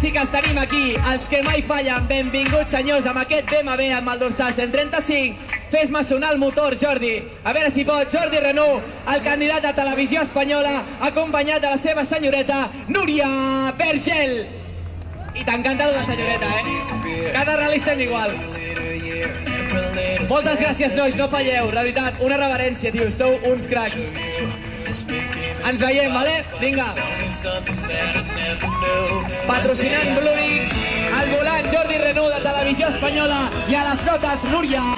sí que els tenim aquí, els que mai fallen. Benvinguts, senyors, amb aquest BMW amb el dorsal 135. Fes-me sonar el motor, Jordi. A veure si pot, Jordi Renaud, el candidat a Televisió Espanyola, acompanyat de la seva senyoreta, Núria Vergel. I t'encanta de senyoreta, Cada rally estem igual. Moltes gràcies, nois, no falleu. De veritat, una reverència, tio, sou uns cracs. Ens veiem, vale? Vinga. Patrocinant Blue Ring, al volant Jordi Renaud de Televisió Espanyola i a les notes Núria